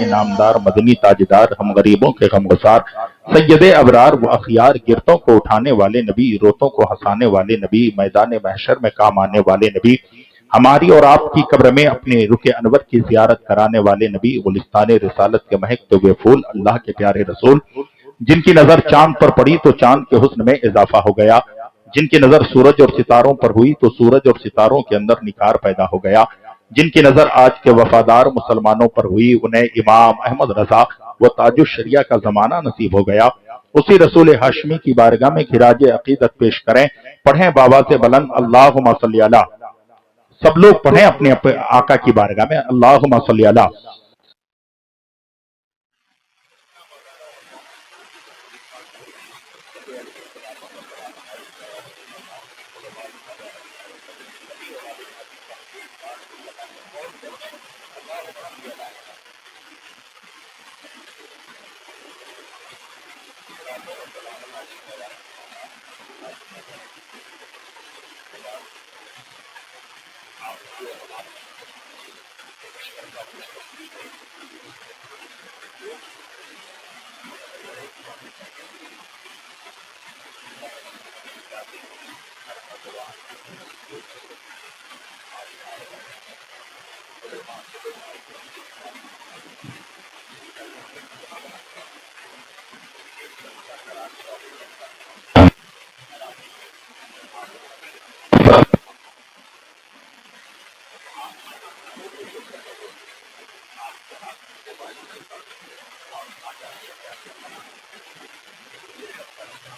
नामदार मदनी ताजदार हम गरीबों के गमगसार सैयदे अबरार व अखियार गिरतों को उठाने वाले नबी रोतों को हंसाने वाले नबी मैदान महशर में काम आने वाले नबी हमारी और आपकी कब्र में अपने रुके अनवर की जियारत कराने वाले नबी गुलिस्तान रिसालत के महकते हुए फूल अल्लाह के प्यारे रसूल जिनकी नजर चांद पर पड़ी तो चांद के हुस्न में इजाफा हो गया, जिनकी नजर सूरज और सितारों पर हुई तो सूरज और सितारों के अंदर निखार पैदा हो गया, जिनकी नजर आज के वफादार मुसलमानों पर हुई उन्हें इमाम अहमद रजा व ताजुश शरिया का जमाना नसीब हो गया। उसी रसूल हाशमी की बारगाह में खिराज अकीदत पेश करें, पढ़ें बाबा से बुलंद अल्लाहुम्मा सल्ली अला। सब लोग पढ़ें अपने आका की बारगाह में अल्लाहुम्मा सल्ली अला।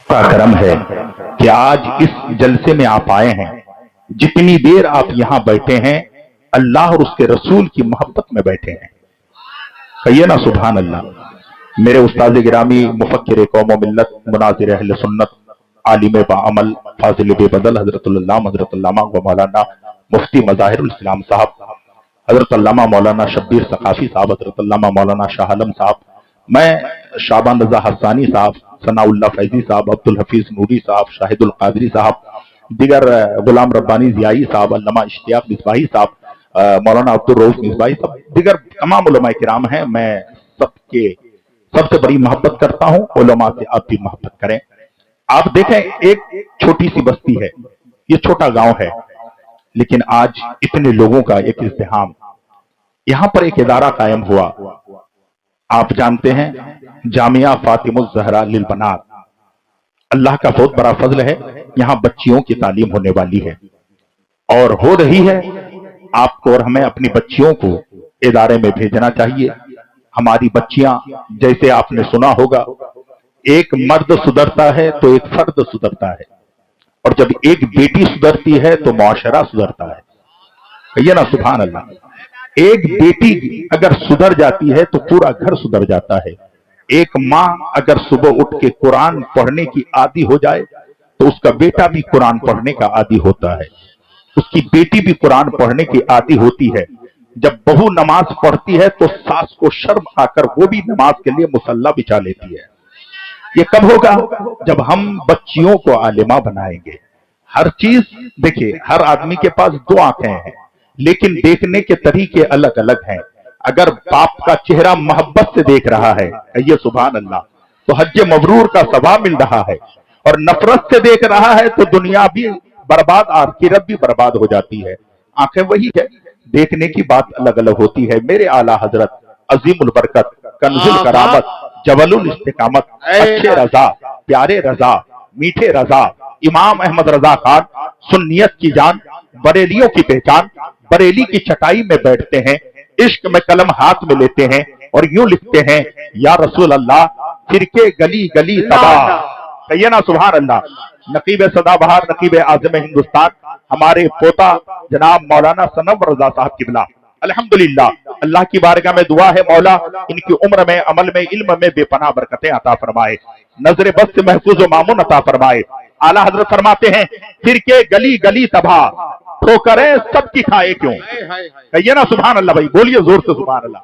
का करम है कि आज इस जलसे में आप आए हैं। जितनी देर आप यहाँ बैठे हैं अल्लाह और उसके रसूल की मोहब्बत में बैठे हैं। कहिए ना सुभान अल्लाह। मेरे उस्ताद गिरामी मुफक्किर कौम व मिल्लत मुनाजिर अहले सुन्नत आलिम बाअमल फाजिल बेबदल हजरत अल्लामा व मौलाना मुफ्ती मज़ाहिरुल इस्लाम साहब, हजरत अल्लामा मौलाना शब्बीर सकाफी साहब, हजरत अल्लामा मौलाना शाह आलम साहब, मैं शाबान रजा हसानी साहब, सनाउल्लाह फैजी साहब, अब्दुल हफीज नूरी साहब, शाहिदुल कादरी साहब, दिगर गुलाम रब्बानी जियाई साहब, अल्लामा इश्तियाक मिसबाही साहब, मौलाना अब्दुल रऊफ मिसबाही साहब, दिगर तमाम उलमा किराम हैं। मैं सबके सबसे बड़ी मोहब्बत करता हूँ, उलमा से आप भी मोहब्बत करें। आप देखें एक छोटी सी बस्ती है, ये छोटा गांव है, लेकिन आज इतने लोगों का एक इज्तिहाम। यहां पर एक इदारा कायम हुआ, आप जानते हैं, जामिया फातिमुज ज़हरा लिल बनात। अल्लाह का बहुत बड़ा फजल है, यहां बच्चियों की तालीम होने वाली है और हो रही है। आपको और हमें अपनी बच्चियों को इदारे में भेजना चाहिए। हमारी बच्चियां, जैसे आपने सुना होगा, एक मर्द सुधरता है तो एक फर्द सुधरता है, और जब एक बेटी सुधरती है तो मुआशरा सुधरता है। कहिए ना सुभान अल्लाह। एक बेटी अगर सुधर जाती है तो पूरा घर सुधर जाता है। एक माँ अगर सुबह उठ के कुरान पढ़ने की आदी हो जाए तो उसका बेटा भी कुरान पढ़ने का आदी होता है, उसकी बेटी भी कुरान पढ़ने की आदी होती है। जब बहू नमाज पढ़ती है तो सास को शर्म आकर वो भी नमाज के लिए मुसल्ला बिछा लेती है। ये कब होगा? जब हम बच्चियों को आलिमा बनाएंगे। हर चीज देखिए, हर आदमी के पास दो आंखें हैं, लेकिन देखने के तरीके अलग अलग हैं। अगर बाप का चेहरा मोहब्बत से देख रहा है, ये सुभान अल्लाह, तो हज मबरूर का सवाब मिल रहा है, और नफरत से देख रहा है तो दुनिया भी बर्बाद, आखिरत भी बर्बाद हो जाती है। आंखें वही है, देखने की बात अलग अलग होती है। मेरे आला हजरत अजीमुल बरकत, कंजुल करामत, जबलुल इस्तिकामत, अच्छे रजा, प्यारे रजा, मीठे रजा, इमाम अहमद रजा खान, सुन्नियत की जान, बरेलियों की पहचान, बरेली की चटाई में बैठते हैं, इश्क में कलम हाथ में लेते हैं और यूं लिखते हैं, या रसूल अल्लाह फिरके गली गली तबाह। कहिए ना सुभान अल्लाह। नकीब सदाबहार, नकीब आज़म हिंदुस्तान, हमारे पोता जनाब मौलाना सनवर रजा साहब किबला, अल्हम्दुलिल्लाह। अल्लाह की बारगाह में दुआ है, मौला इनकी उम्र में, अमल में, इल्म में बेपनाह बरकतें अता फरमाए, नजर बस से महफूज व मामून अता फरमाए। आला हजरत फरमाते हैं, फिरके गली गली तबाह, ठोकरें सबकी खाए क्यों। कहिए ना सुभान अल्लाह। भाई बोलिए जोर से सुभान अल्लाह।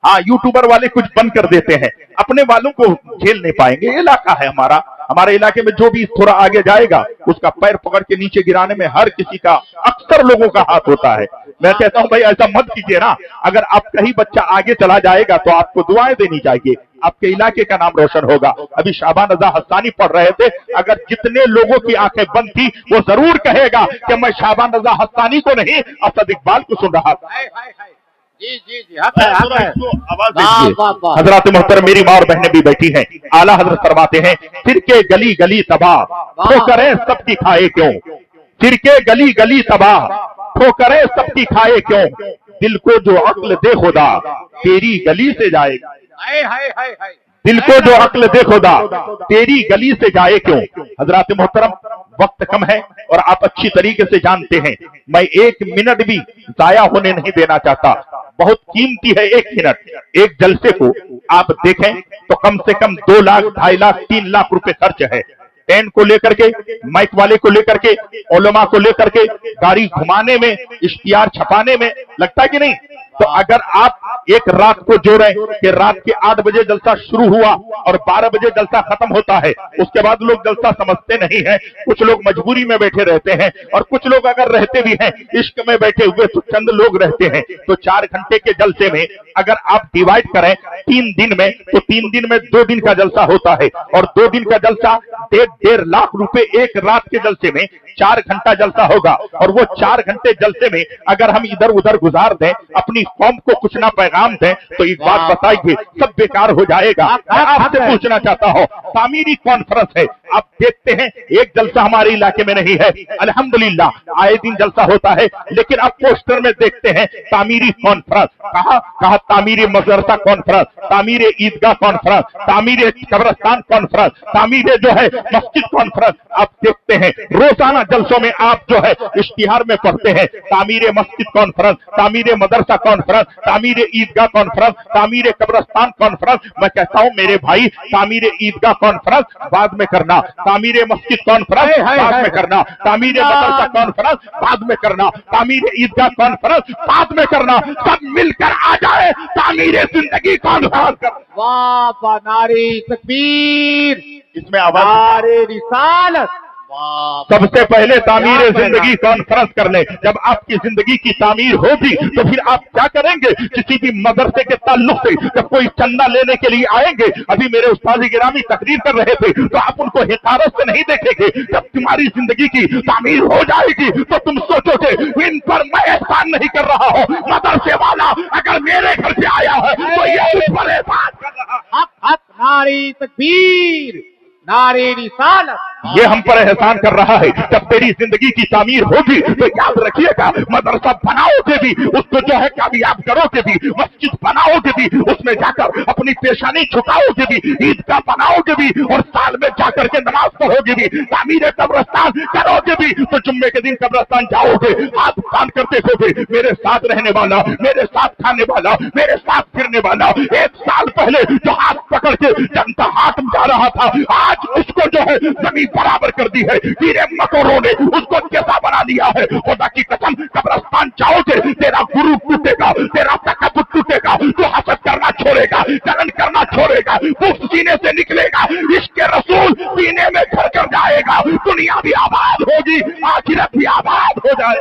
हाँ, यूट्यूबर वाले कुछ बंद कर देते हैं, अपने वालों को झेल नहीं पाएंगे। इलाका है हमारा, हमारे इलाके में जो भी थोड़ा आगे जाएगा उसका पैर पकड़ के नीचे गिराने में हर किसी का, अक्सर लोगों का हाथ होता है। मैं कहता हूं भाई ऐसा मत कीजिए ना, अगर आप कहीं बच्चा आगे चला जाएगा तो आपको दुआएं देनी चाहिए, आपके इलाके का नाम रोशन होगा। अभी शाबान रजा हस्तानी पढ़ रहे थे, अगर जितने लोगों की आंखें बंद थी वो जरूर कहेगा कि मैं शाबान रजा हस्तानी को नहीं असद इकबाल को सुन रहा था। जी जी जी, आवाज दीजिए। हजरत मोहतरम मेरी माँ और बहनें भी बैठी हैं, आला हजरत फरमाते हैं, फिर के गली गली तबाह ठोकरें सबकी खाए क्यों, फिर के गली गली तबाह ठोकरें सबकी खाए क्यों, दिल को जो अक्ल दे खुदा तेरी गली से जाएगा, दिल को जो अक्ल दे खुदा तेरी गली से जाए क्यों। हजरत मोहतरम वक्त कम है और आप अच्छी तरीके से जानते हैं, मैं एक मिनट भी जाया होने नहीं देना चाहता, बहुत कीमती है एक मिनट। एक जलसे को आप देखें तो कम से कम 2 लाख 2.5 लाख 3 लाख रुपए खर्च है, टेंट को लेकर के, माइक वाले को लेकर के, उलमा को लेकर के, गाड़ी घुमाने में, इश्तिहार छपाने में, लगता है कि नहीं। तो अगर आप एक रात को जोड़ें कि रात के 8 बजे जलसा शुरू हुआ और 12 बजे जलसा खत्म होता है, उसके बाद लोग जलसा समझते नहीं है, कुछ लोग मजबूरी में बैठे रहते हैं और कुछ लोग अगर रहते भी हैं इश्क में बैठे हुए तो चंद लोग रहते हैं। तो 4 घंटे के जलसे में अगर आप डिवाइड करें 3 दिन में, तो 3 दिन में 2 दिन का जलसा होता है और 2 दिन का जलसा 1.5 लाख रुपए एक रात के जलसे में 4 घंटा जलसा होगा। और वो 4 घंटे जलसे में अगर हम इधर उधर गुजार दें, अपनी कौम को कुछ ना पैगाम दें, तो एक बात बताइए सब बेकार हो जाएगा। मैं आपसे पूछना चाहता हूं, तामीरी कॉन्फ्रेंस है, आप देखते हैं एक जलसा हमारे इलाके में नहीं है, अल्हम्दुलिल्लाह आए दिन जलसा होता है, लेकिन आप पोस्टर में देखते हैं तामीरी कॉन्फ्रेंस, कहा तामीरी मदरसा कॉन्फ्रेंस, तामीर ईदगाह कॉन्फ्रेंस, तामीर कब्रस्तान कॉन्फ्रेंस, तामीर जो है मस्जिद कॉन्फ्रेंस। आप देखते हैं रोजाना जलसों में आप जो है इश्तिहार में पढ़ते हैं तामीर मस्जिद कॉन्फ्रेंस, तामीर मदरसा कॉन्फ्रेंस, तामीर ईदगाह कॉन्फ्रेंस, तामीर कब्रस्तान कॉन्फ्रेंस। मैं कहता हूं मेरे भाई तामीर ईदगाह कॉन्फ्रेंस बाद में करना, तामीर मस्जिद कॉन्फ्रेंस बाद में करना, तामीर मदरसा कॉन्फ्रेंस बाद में करना, तामीर ईदगाह कॉन्फ्रेंस बाद में करना, सब मिलकर आ जाए तामीर जिंदगी कॉन्फ्रेंस कर। वाह वाह, नारे तकबीर, इसमें आवाज, नारे रिसालत। सबसे पहले तामीर जिंदगी कॉन्फ्रेंस कर ले। जब आपकी जिंदगी की तामीर होगी तो फिर आप क्या करेंगे, किसी भी मदरसे के ताल्लुक से जब कोई चंदा लेने के लिए आएंगे, अभी मेरे उस्ताद गिरामी तकरीर कर रहे थे, तो आप उनको हिकारत से नहीं देखेंगे। जब तुम्हारी जिंदगी की तामीर हो जाएगी तो तुम सोचोगे इन पर मैं एहसान नहीं कर रहा हूँ, मदरसे वाला अगर मेरे घर से आया है तो ये उस पर एहसान कर रहा है। हक हक, नारे तकबीर, नारे रिसालत, ये हम पर एहसान कर रहा है। जब तेरी जिंदगी की तामीर होगी तो याद रखिएगा, मदरसा बनाओगे भी उसको जो है कामयाब करोगे भी, मस्जिद बनाओगे भी उसमें जाकर अपनी पेशानी झुकाओगे भी, ईदगाह बनाओगे भी और साल में जाकर के नमाज पढ़ोगे भी, तामीर कब्रस्तान करोगे भी। तो जुम्मे के दिन कब्रस्तान जाओगे, हाथ बांध कर देखोगे मेरे साथ रहने वाला, मेरे साथ खाने वाला, मेरे साथ फिरने वाला, 1 साल पहले जो हाथ पकड़ के जनता हाथ जा रहा था, आज उसको जो है जमीन बराबर कर दी है, कीड़े मकोड़ों ने उसको कैसा बना दिया है। खुदा की कसम, कब्रस्तान जाओगे तेरा गुरु टूटेगा, तेरा तकब्बुर टूटेगा, तू हसद करना छोड़ेगा, जलन करना छोड़ेगा, बुग़्ज़ सीने से निकलेगा, इश्क़ रसूल सीने में घर कर जाएगा, दुनिया भी आबाद होगी, आखिरत भी आबाद हो जाए।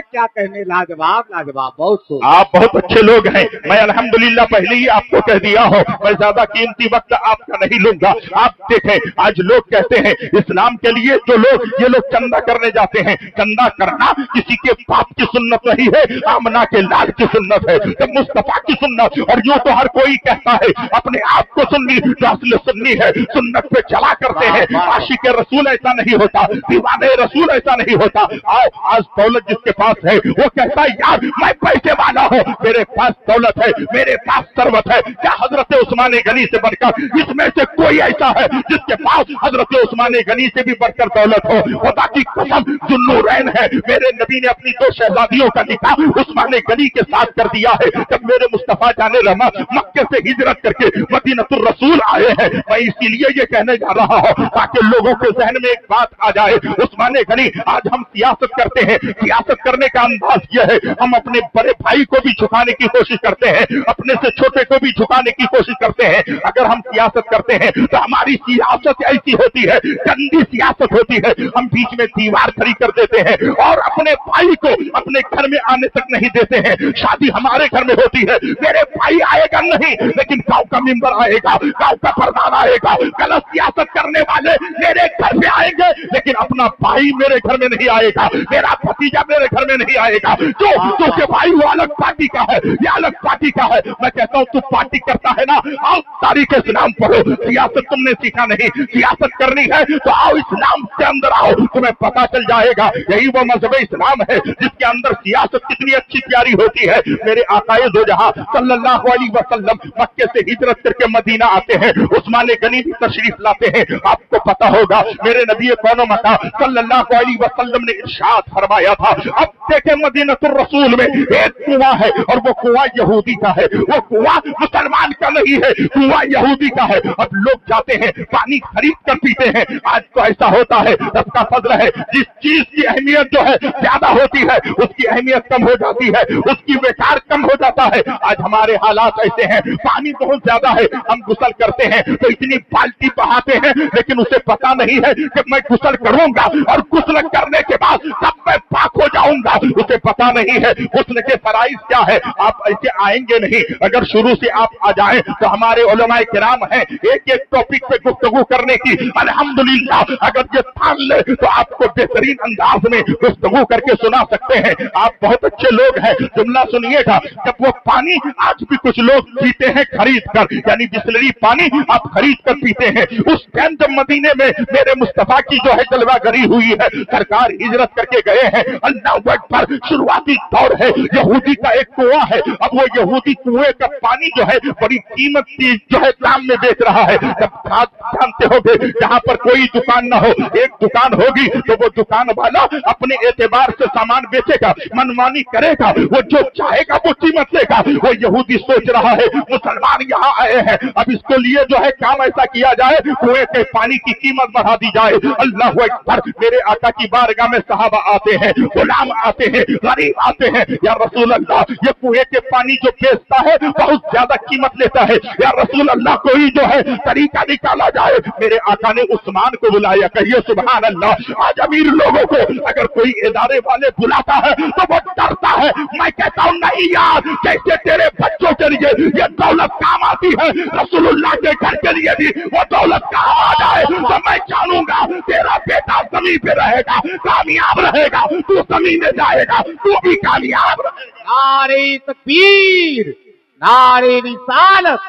क्या कहने, लाजवाब लाजवाब, बहुत खूब। आप बहुत अच्छे लोग हैं, मैं अल्हम्दुलिल्लाह पहले ही आपको कह दिया हूं, मैं ज्यादा कीमती वक्त आपका नहीं लूंगा। आप देखें आज लोग कहते हैं इस्लाम के लिए जो लोग, ये लोग चंदा करने जाते हैं, चंदा करना किसी के बाप की सुन्नत नहीं है, आमना के लाल की सुन्नत है, तो मुस्तफा की सुन्नत। और यूं तो हर कोई कहता है अपने आप को सुन्नी, जो असल सुन्नी है सुन्नत पे चला करते हैं। आशिक रसूल ऐसा नहीं होता, दीवाने रसूल ऐसा नहीं होता। आओ आज दौलत जिसके पास है वो कहता है यार मैं पैसे वाला हूँ, मेरे पास दौलत है, मेरे पास सरवत है। क्या हजरत उस्मान गनी से बढ़कर इसमें से कोई ऐसा है जिसके पास हजरत उस्मान गनी से भी बढ़कर दौलत हो? खुदा की कसम जुन्नूरैन है, मेरे नबी ने अपनी 2 शहजादियों का निकाह उस्मान गनी के साथ कर दिया है। जब मेरे मुस्तफा जाने रहमत मक्के से हिजरत करके मदीनतुर रसूल आए हैं, मैं इसीलिए ये कहने जा रहा हूँ ताकि लोगों के जहन में एक बात आ जाए, उस्मान गनी, आज हम सियासत करते हैं, सियासत करने का अंदाज यह है, हम अपने बड़े भाई को भी झुकाने की कोशिश करते हैं, अपने से छोटे को भी झुकाने की कोशिश करते हैं। अगर हम सियासत करते हैं तो हमारी सियासत ऐसी होती है, गंदी सियासत होती है, हम बीच में दीवार खड़ी कर देते हैं और अपने भाई को अपने घर में आने तक नहीं देते हैं। शादी हमारे घर में होती है, मेरे भाई आएगा नहीं, लेकिन गांव का मेंबर आएगा, गांव का प्रधान आएगा, गलत सियासत करने वाले मेरे घर में आएंगे, लेकिन अपना भाई मेरे घर में नहीं आएगा, मेरा भतीजा मेरे घर में नहीं आएगा। जो भाई वो अलग पार्टी का है, ये अलग पार्टी का है। मैं कहता हूं तू पार्टी करता है ना, आओ तारीख इस्लाम पढ़ो। सियासत तुमने सीखा नहीं, सियासत करनी है तो आओ इस्लाम के अंदर आओ, तुम्हें पता चल जाएगा। यही वो मजहब इस्लाम है जिसके अंदर सियासत कितनी अच्छी प्यारी होती है। मेरे आकाए दो जहां सल्लल्लाहु अलैहि वसल्लम मक्के से हिजरत करके मदीना आते हैं, उस्मान गनी भी तशरीफ लाते हैं। आपको पता होगा मेरे नबी कौनो मका सल्लल्लाहु अलैहि वसल्लम ने इरशाद फरमाया था, अब देखे मदीनतुर रसूल में एक कुआं है और वो कुआं यहूदी का है, वो कुआं मुसलमान का नहीं है, कुआं यहूदी का है। अब लोग जाते हैं पानी खरीद कर पीते हैं। आज तो ऐसा होता है, सबका फजल है, जिस चीज की अहमियत जो है ज्यादा होती है उसकी अहमियत कम हो जाती है, उसकी बेकार कम हो जाता है। आज हमारे हालात ऐसे हैं, पानी बहुत ज्यादा है, हम गुसल करते हैं तो इतनी बाल्टी बहाते हैं, लेकिन उसे पता नहीं है कि मैं गुसल करूंगा और गुसल करने के बाद तब मैं पाक हो जाऊंगा, उसे पता नहीं है गुस्ल के फराइज क्या है। आप ऐसे आएंगे नहीं, अगर शुरू से आप आ जाएं तो हमारे उलमाए किराम हैं एक एक टॉपिक पे गुफ्तगू करने की, अल्हम्दुलिल्लाह अगर ये थाम ले तो आपको बेहतरीन अंदाज में गुफ्तगू करके सुना सकते हैं। आप बहुत अच्छे लोग हैं, जुमला सुनिएगा। जब वो पानी आज भी कुछ लोग पीते हैं खरीद कर, यानी बिस्लरी पानी आप खरीद कर पीते हैं, उस टाइम जब मदीने में मेरे मुस्तफा की जो है जलवागरी हुई है, सरकार हिजरत करके गए हैं, अल्लाह अकबर, शुरुआती दौर है, यहूदी का एक कुआं है। अब वो यहूदी कुएं का पानी जो है बड़ी कीमती जो है दाम में बेच रहा है। जब जानते होंगे जहां पर कोई दुकान ना हो, एक दुकान होगी तो वो दुकान वाला अपने एतबार से सामान बेचेगा, मनमानी करेगा, वो जो चाहेगा वो कीमत लेगा। वो यहूदी सोच रहा है मुसलमान यहाँ आए हैं, अब इसको लिए जो है काम ऐसा किया जाए कुएं के पानी की कीमत बढ़ा दी जाए। अल्लाह अकबर, मेरे आका की बारगाह में सहाबा आते हैं, गुलाम आते हैं, गरीब आते हैं, या रसूल अल्लाह ये कुएं के पानी जो बेचता है बहुत ज्यादा कीमत लेता है, या रसूल अल्लाह कोई जो है तरीका निकाला जाए। मेरे आका ने उस्मान को बुलाया, कहिए सुभान अल्लाह। आज अमीर लोगों को अगर कोई इदारे वाले बुलाता है तो वो डरता है। मैं कहता हूं नहीं यार, जैसे तेरे बच्चों के लिए ये दौलत काम आती है, रसूलुल्लाह के घर के लिए भी वो दौलत काम आ जाए तो मैं जानूंगा तेरा बेटा जमीन पे रहेगा, कामयाब रहेगा, तू जमीन में जाएगा, तू भी कामयाब रहेगा। नारे तकबीर, नारे रिसालत,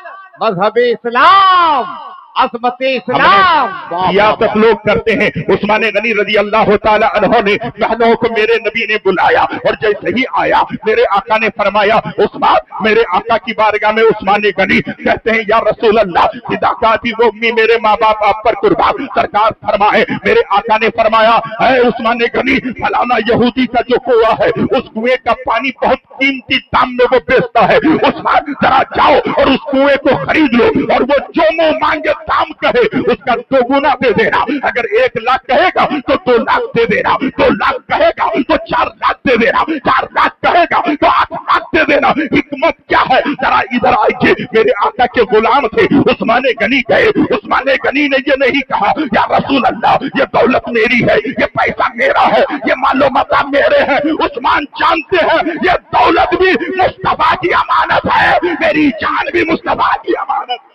मजहब इस्लाम, अज़मत इस्लाम। सियासत लोग करते हैं। उस्मान गनी रज़ी अल्लाह ताला अन्हु ने बहनों को मेरे नबी ने बुलाया और जैसे ही आया मेरे आका ने फरमाया उस्मान, मेरे आका की बारगाह में उस्मान गनी कहते हैं या रसूल अल्लाह, सिदाकाती वो उम्मी, मेरे माँ बाप आप पर कुर्बान। सरकार फरमाए, मेरे आका ने फरमाया है उस्मान गनी, फलाना यहूदी का जो कुआं है उस कुएं का पानी बहुत कीमती दाम में वो बेचता है। उस्मान जरा जाओ और उस कुएं को खरीद लो और वो जो मुंह मांगे दाम कहे उसका 2 गुना दे देना। अगर 1 लाख कहेगा तो 2 लाख दे देना, 2 लाख कहेगा तो 4 लाख दे देना, 4 लाख कहेगा तो 8 लाख दे देना। हिकमत क्या है, जरा इधर आइए। मेरे आका के गुलाम थे, उस्मान गनी गए। उस्मान गनी ने ये नहीं कहा या रसूल अल्लाह ये दौलत मेरी है, ये पैसा मेरा है, ये मालो मता मेरे हैं। उस्मान जानते हैं ये दौलत भी मुस्तफा की अमानत है, मेरी जान भी मुस्तफा की अमानत है।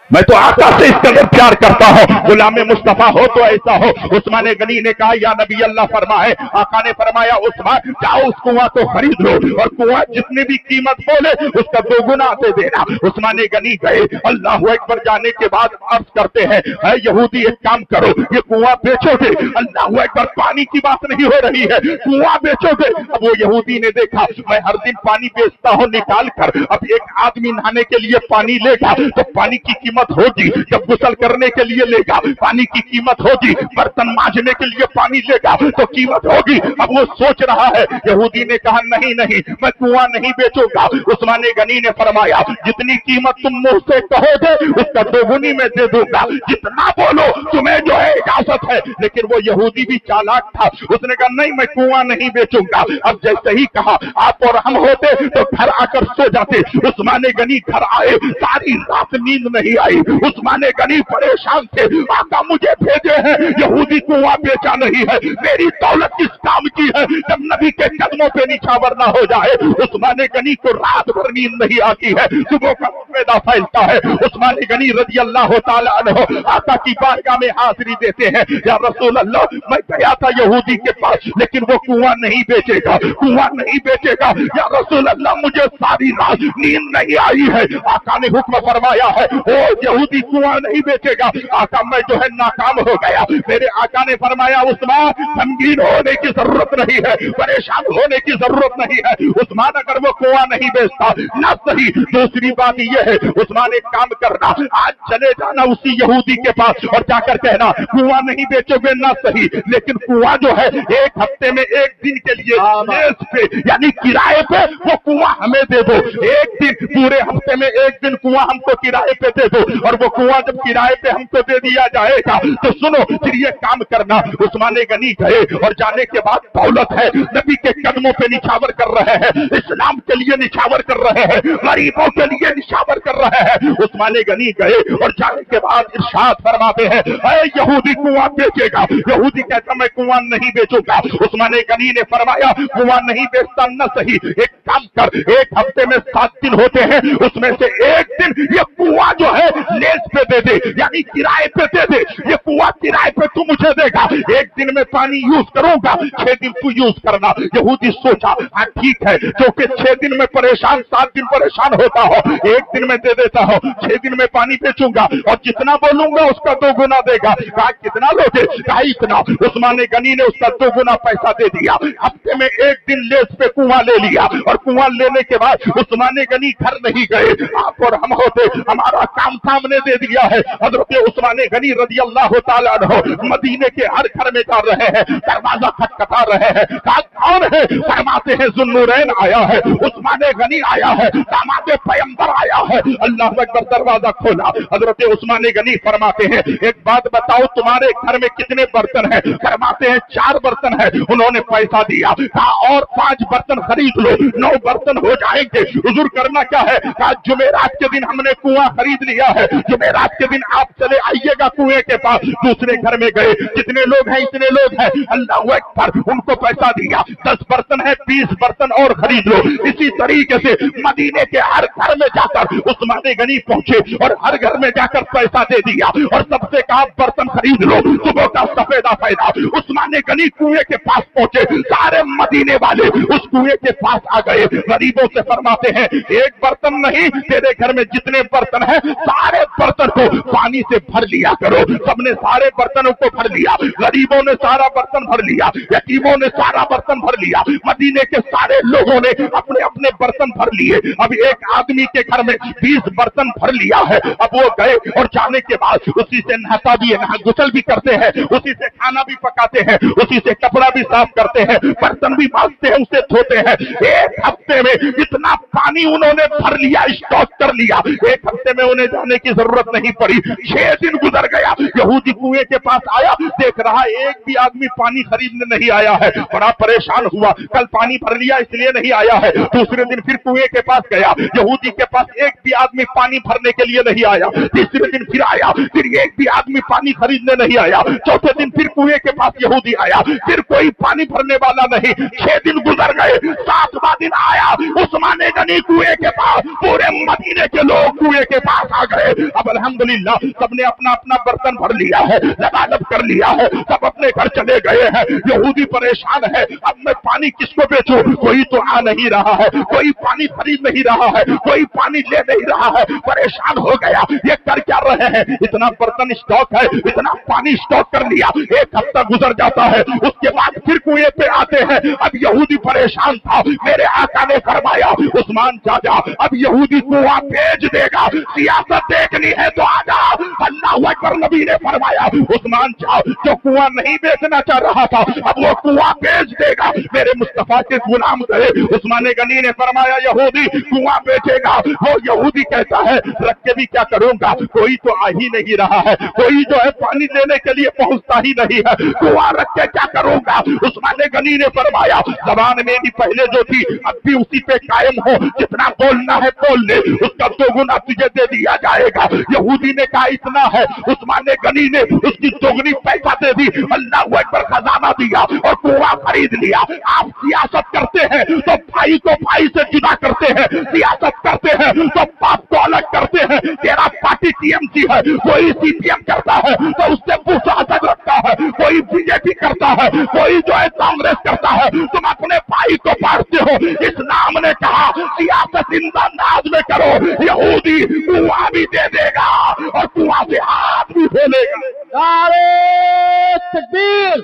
मैं तो आका से इस कदर प्यार करता हूँ, गुलाम मुस्तफा हो तो ऐसा हो। उस्मान गनी ने कहा या नबी अल्लाह फरमाए, आका ने फरमाया उस्मान जाओ उस कुआं को खरीद लो और कुआं जितनी भी कीमत बोले उसका 2 गुना दे देना। उस्मान गनी गए, अल्लाह अकबर। जाने के बाद अर्ज करते हैं है यहूदी एक काम करो, ये कुआं बेचोगे? अल्लाह अकबर, पानी की बात नहीं हो रही है, कुआं बेचोगे? अब वो यहूदी ने देखा मैं हर दिन पानी बेचता हूँ निकाल कर, अब एक आदमी नहाने के लिए पानी लेगा तो पानी की कीमत कीमत होगी जब गुसल करने के लिए लेगा, पानी की कीमत होगी बर्तन मांजने के लिए पानी लेगा तो कीमत होगी। अब वो सोच रहा है। यहूदी ने कहा नहीं नहीं, मैं कुआं नहीं बेचूंगा। उस्मान गनी ने फरमाया जितनी कीमत तुम मुंह से कहोगे उसका दोगुनी में दे दूंगा, जितना बोलो तुम्हें जो है इजाजत है। लेकिन वो यहूदी भी चालाक था, उसने कहा नहीं मैं कुआं नहीं बेचूंगा। अब जैसे ही कहा आप और हम होते तो घर आकर सो जाते। उस्मान गनी घर आए, सारी रात नींद नहीं आई। उस्मान गनी परेशान थे, आका मुझे भेजे हैं, यहूदी कुआं बेचा नहीं है, मेरी दौलत किस काम की है जब नबी के कदमों पे निछावर ना हो जाए। उस्मान गनी को रात भर नींद नहीं आती है, सुबह का पैदा फैलता है। उस्मान गनी रज़ी अल्लाह तआला अन्हु आका की बारगाह में हाजिरी देते हैं, या रसूल अल्लाह मैं गया था यहूदी के पास लेकिन वो कुआं नहीं बेचेगा, कुआं नहीं बेचेगा। या रसूल अल्लाह मुझे सारी रात नींद नहीं आई है। आका ने हुक्म फरमाया है ओ यहूदी कुआं नहीं बेचेगा। आका मैं जो है नाकाम हो गया। मेरे आका ने फरमाया उस्मान गमगीन होने की जरूरत नहीं है, परेशान होने की जरूरत नहीं है। उस्मान अगर वो कुआं नहीं बेचता ना सही। दूसरी बात यह है उस्मान एक काम करना, आज चले जाना उसी यहूदी के पास और जाकर कहना कुआं नहीं बेचोगे ना सही, लेकिन कुआं जो है एक हफ्ते में एक दिन के लिए लीज पे यानी किराए पे वो कुआं हमें दे दो। एक दिन पूरे हफ्ते में एक दिन कुआं हमको किराए पे दे दो। और वो कुआं जब किराए पे हमको दे दिया जाएगा तो सुनो फिर ये काम करना। उस्मान गनी गए और जाने के बाद दौलत है, नबी के कदमों पे निछावर कर रहे हैं, इस्लाम के लिए निछावर कर रहे हैं, गरीबों के लिए निछावर कर रहे हैं। उस्मान गनी गए और जाने के बाद इरशाद फरमाते हैं ऐ यहूदी कुआं बेचेगा। यहूदी कहता मैं कुआं नहीं बेचूंगा। उस्मान गनी ने फरमाया कुआं नहीं बेचता न सही, एक काम कर, एक हफ्ते में 7 दिन होते हैं, उसमें से एक दिन ये कुआं जो है लीज पे दे दे यानी किराए पे दे दे। ये कुआं किराए पे तू मुझे देगा, एक दिन में पानी यूज करूंगा, 6 दिन तू यूज करना। यहूदी सोचा हाँ ठीक है, क्योंकि 6 दिन में परेशान 7 दिन परेशान होता हो, एक दिन में दे देता हो, 6 दिन में पानी बेचूंगा और जितना बोलूंगा उसका 2 गुना देगा। कहा कितना लोगे? कहा इतना। उस्मान गनी ने उसका 2 गुना पैसा दे दिया। हफ्ते में एक दिन लेस पे कुआं ले लिया और कुआं लेने के बाद उस्मान गनी घर नहीं गए। आप और हम होते हमारा काम सामने दे दिया है। हजरत उस्मान गनी रज़ी अल्लाह तआला अन्हु मदीने के हर घर में जा रहे हैं, दरवाजा खटखटा रहे हैं। कहा कौन है? फरमाते हैं ज़ुन्नुरैन आया है, उस्मान गनी आया है, दामाद पैगंबर आया है। अल्लाह अकबर, दरवाजा खोला। हजरत उस्मान गनी फरमाते हैं एक बात बताओ तुम्हारे घर में कितने बर्तन हैं? फरमाते हैं 4 बर्तन है। उन्होंने पैसा दिया, कहा और 5 बर्तन खरीद लो, 9 बर्तन हो जाएंगे। हुजूर करना क्या है? कहा जुमेरात के दिन हमने कुआं खरीद लिया है, जुमेरात के दिन आप चले आइएगा कुएं के पास। दूसरे घर में गए, कितने लोग हैं? इतने लोग हैं। अल्लाह अकबर, उनको पैसा दिया, 10 बर्तन है, 20 बर्तन और खरीद लो। इसी तरीके से मदीने के हर घर में जाकर उस्मान गनी पहुंचे और हर घर में जाकर पैसा दे दिया और सबसे कहा बर्तन खरीद लो। सुबह का सफेदा पैदा। उस्मान गनी कुएं के पास पहुंचे, सारे मदीने वाले उस कुएं के पास आ गए। गरीबों से फरमाते हैं एक बर्तन नहीं, तेरे घर में जितने बर्तन हैं सारे बर्तन को पानी से भर लिया करो। सबने सारे बर्तनों को भर लिया, गरीबों ने सारा बर्तन भर लिया, यतीमों ने सारा बर्तन भर लिया, मदीने के सारे लोगों ने अपने अपने बर्तन भर लिए। अब एक आदमी के घर में 20 बर्तन भर लिया है। अब वो गए और जाने के बाद उसी से नहाता भी है, गुसल भी करते हैं, उसी से खाना भी पकाते हैं, उसी से कपड़ा भी साफ करते हैं, बर्तन भी मांजते हैं, उसे धोते हैं। एक हफ्ते में इतना पानी उन्होंने भर लिया, स्टॉक कर लिया। एक हफ्ते में उन्हें जाने की जरूरत नहीं पड़ी। 6 दिन गुजर गया। यहूदी कुएं के पास आया, देख रहा एक भी आदमी पानी खरीदने नहीं आया है। बड़ा परेशान हुआ, कल पानी भर लिया इसलिए नहीं आया है। दूसरे दिन फिर कुएं के पास गया, यहूदी के पास एक भी आदमी पानी भरने के लिए नहीं आया। तीसरे दिन फिर आया, फिर एक भी आदमी पानी खरीदने नहीं आया। चौथे दिन फिर कुएं के पास यहूदी आया, फिर कोई पानी भरने वाला नहीं। 6 दिन गुजर गए। 7वां दिन आया, उस्मान गनी कुएं के पास, पूरे मदीने के लोग कुएं के पास आ गए। अब अल्हम्दुलिल्लाह सबने अपना अपना बर्तन भर लिया है, लबालब कर लिया है, सब अपने घर चले गए हैं। यहूदी परेशान है, अब मैं पानी किसको बेचूं? कोई तो आ नहीं रहा है, कोई पानी खरीद नहीं रहा है, कोई पानी ले नहीं रहा है। परेशान हो गया, ये कर क्या रहे हैं? इतना बर्तन स्टॉक है, इतना पानी स्टॉक कर लिया। एक हफ्ता गुजर जाता है, उसके बाद फिर कुएं पे आते हैं। अब यहूदी परेशान था, मेरे आका ने फरमाया उस्मान चाचा अब यहूदी कुआं बेच देगा, सियासत देखनी है तो आजा। अल्लाह अकबर। नबी ने फरमाया उस्मान चाचा जो कुआं नहीं बेचना चाह रहा था अब वो कुआं बेच देगा। मेरे मुस्तफा के गुलाम गए, उस्मान गनी ने फरमाया यहूदी कुआं बेचेगा। वो यहूदी कहता है रख के भी क्या करूंगा, कोई तो आ ही नहीं रहा है, कोई जो है पानी देने के लिए पहुंचता ही नहीं है, कुआं रख के क्या करूंगा। उस्मान गनी ने फरमाया जबान मेरी पहले जो थी अब भी उसी पे कायम हो, जितना बोलना है बोल ले, उसका दोगुना तुझे दे दिया जाएगा। यहूदी ने कहा इतना है, उस्मान गनी ने उसकी दोगुनी पैसा दे दी, अल्लाह अकबर, खजाना दिया और कुआं खरीद लिया। आप सियासत करते हैं तो भाई को भाई से जुदा करते हैं, सियासत करते हैं तो बाप को अलग करते हैं। तेरा पार्टी टीएमसी है, कोई सीपीएम करता है तो उससे पूछा अलग रखता है, कोई बीजेपी करता है, कोई जो है कांग्रेस करता है, तुम अपने भाई को बांटते हो। इस्लाम ने कहा सियासत इंदाज में करो, यहूदी कुआं भी दे देगा और कुआं से हाथ भी धोलेगा। नारे तकबीर,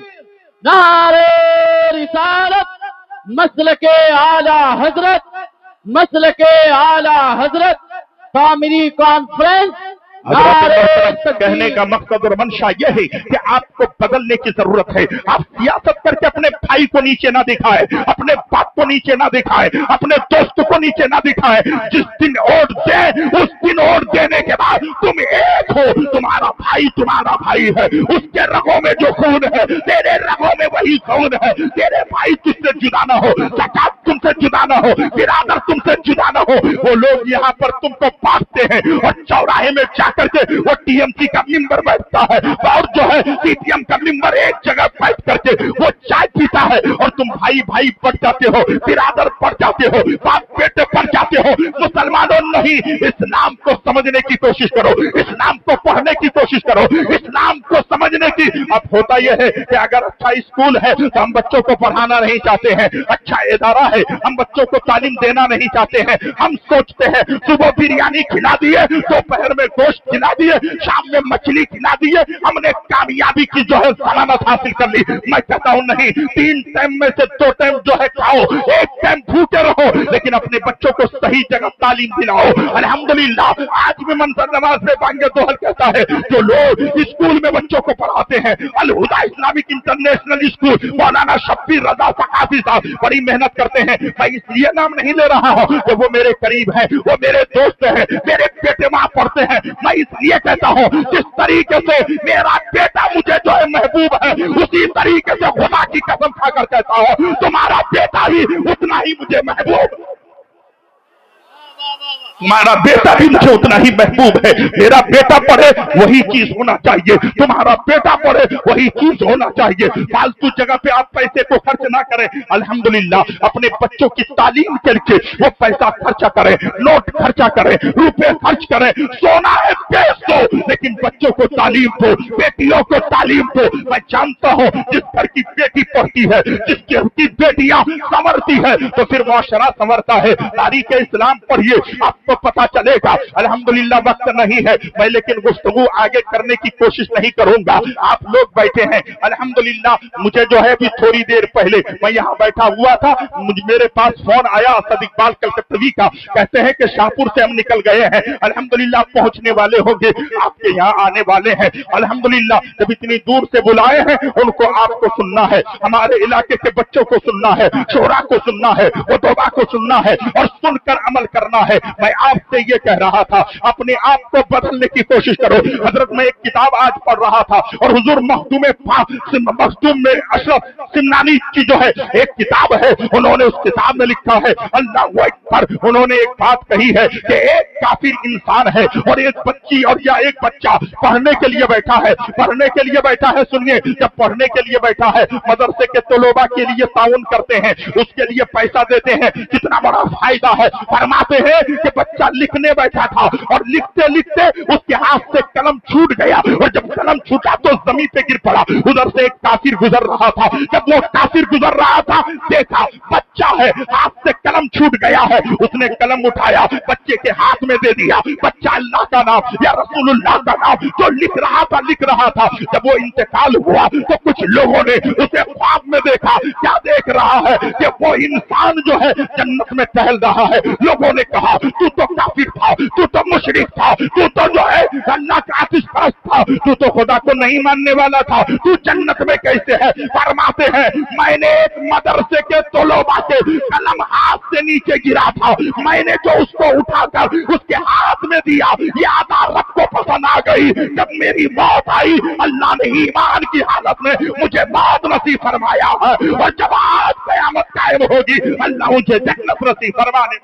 नारे रिसालत, मसलके आला हजरत, मसलके आला हजरत, तामीरी कॉन्फ्रेंस। कहने का मकसद और मंशा यह है कि आपको बदलने की जरूरत है। आप सियासत करके अपने भाई को नीचे ना दिखाए, अपने बाप को नीचे ना दिखाए, अपने दोस्त को नीचे ना दिखाए। जिस दिन वोट दे उस दिन वोट देने के बाद तुम एक हो, तुम्हारा भाई है, उसके रगों में जो खून है तेरे रगों में वही खून है। तेरे भाई तुझसे जुदा ना हो, ज़कात तुमसे जुदा ना हो, बिरादर तुमसे जुदा ना हो। वो लोग यहाँ पर तुमको बांटते हैं और चौराहे में करके वो टीएमसी का मेंबर बैठता है और जो है सीपीएम का मेंबर एक जगह बैठ करके वो चाय पीता है और तुम भाई भाई बढ़ जाते हो, बिरादर बढ़ जाते हो, बाप बेटे बढ़ जाते हो। मुसलमानों नहीं, इस्लाम को समझने की कोशिश करो, इस्लाम को पढ़ने की कोशिश करो, इस्लाम को समझने की। अब होता यह है कि अगर अच्छा स्कूल है तो हम बच्चों को पढ़ाना नहीं चाहते हैं, अच्छा इदारा है हम बच्चों को तालीम देना नहीं चाहते हैं। हम सोचते हैं सुबह बिरयानी खिला दिए, दोपहर में गोश्त खिला दिए, शाम में मछली खिला दिए, हमने कामयाबी की जो है सलामत हासिल कर ली। मैं कहता हूं नहीं, 3 टाइम में से 2 टाइम जो है खाओ, 1 टाइम भूखे रहो, लेकिन अपने बच्चों को सही जगह तालीम दिलाओ। अल्हम्दुलिल्लाह आज भी मंसर नवाज से बांगे दोहल कहता है जो लोग स्कूल में बच्चों को पढ़ाते हैं, अल हुदा इस्लामिक इंटरनेशनल स्कूल, मौलाना शब्बीर रजा सकाफी साहब बड़ी मेहनत करते हैं। मैं इसलिए नाम नहीं ले रहा हूं कि वो मेरे करीब है, वो मेरे दोस्त है, मेरे बेटे वहां पढ़ते हैं। मैं इसलिए कहता हूं जिस तरीके से मेरा बेटा मुझे जो है महबूब है, उसी तरीके से खुदा की कसम खाकर कहता हूं तुम्हारा बेटा भी उतना ही मुझे महबूब, तुम्हारा बेटा भी मुझे उतना ही महबूब है। मेरा बेटा पढ़े वही चीज होना चाहिए, तुम्हारा बेटा पढ़े वही चीज होना चाहिए। फालतू जगह पे आप पैसे को खर्च ना करें। अल्हम्दुलिल्लाह अपने बच्चों की तालीम के लिए वो पैसा खर्चा करें, नोट खर्चा करें, रुपए खर्च करें। सोना है बेच दो, लेकिन बच्चों को तालीम दो, बेटियों को तालीम दो। मैं जानता हूं जिस घर की बेटी पढ़ती है, जिस घर की बेटियां संवरती है, तो फिर मुआशरा संवरता है। तारीख इस्लाम पढ़िए, आपको पता चलेगा। अल्हम्दुलिल्लाह वक्त नहीं है मैं लेकिन गुफ्तगू आगे करने की कोशिश नहीं करूंगा। आप लोग बैठे हैं, अल्हम्दुलिल्लाह मुझे जो है अभी थोड़ी देर पहले मैं यहाँ बैठा हुआ था, मेरे पास फोन आया असद इकबाल कलकत्तवी का, कहते हैं कि शाहपुर से हम निकल गए हैं, अल्हम्दुलिल्लाह पहुंचने वाले होंगे, आपके यहाँ आने वाले हैं। अल्हम्दुलिल्लाह जब इतनी दूर से बुलाए हैं उनको आपको सुनना है, हमारे इलाके के बच्चों को सुनना है, शोरा को सुनना है, उतबा को सुनना है और सुनकर अमल करना है। मैं आपसे ये कह रहा था अपने आप को बदलने की कोशिश करो। हजरत मैं एक किताब आज पढ़ रहा था और हुजूर मखदूम में अशरफ सिमनानी की जो है एक किताब है, उन्होंने उस किताब में लिखा है अल्लाह अकबर, उन्होंने एक बात कही है कि एक काफिर इंसान है और एक बच्ची और या एक बच्चा पढ़ने के लिए बैठा है, पढ़ने के लिए बैठा है। सुनिए, जब पढ़ने के लिए बैठा है मदरसे के तलबा के लिए ताउन करते हैं, उसके लिए पैसा देते हैं, कितना बड़ा फायदा है। फरमाते हैं कि बच्चा लिखने बैठा था और लिखते लिखते उसके हाथ से कलम छूट गया और जब कलम छूटा तो जमीन पे गिर पड़ा। उधर से एक काफिर गुजर रहा था, जब वो काफिर गुजर रहा था देखा बच्चा है, हाथ से कलम छूट गया है, उसने कलम उठाया, बच्चे के हाथ में दे दिया। बच्चा अल्लाह का नाम या रसूलुल्लाह का नाम जो लिख रहा था। जब वो इंतकाल हुआ तो कुछ लोगों ने उसे ख्वाब में देखा। क्या देख रहा है कि वो इंसान जो है जन्नत में टहल रहा है। लोगों ने कहा तू तो काफिर था, तू तो मुशरिक था, तू तो जो है अल्लाह का आतिश परस्त था, तू तो खुदा को नहीं मानने वाला था, तू जन्नत में कैसे है। फरमाते हैं मैंने एक मदरसे के तलबा के कलम हाथ से नीचे गिरा था, मैंने जो उसको उठाकर उसके हाथ में दिया, ये अदालत को पसंद आ गई। जब मेरी मौत आई अल्लाह ने ईमान की हालत में मुझे मौत नसीब फरमाया है, और जब आज क़यामत कायम होगी अल्लाह मुझे जन्नत नसीब फरमाने।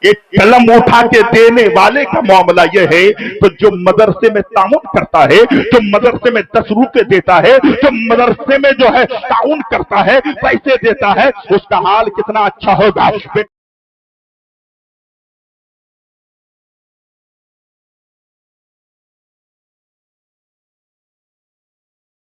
एक कलम उठा के देने वाले का मामला यह है। तो जो मदरसे में ताउन करता है, जो मदरसे में 10 रुपए देता है, जो मदरसे में जो है ताउन करता है, पैसे देता है, उसका हाल कितना अच्छा होगा।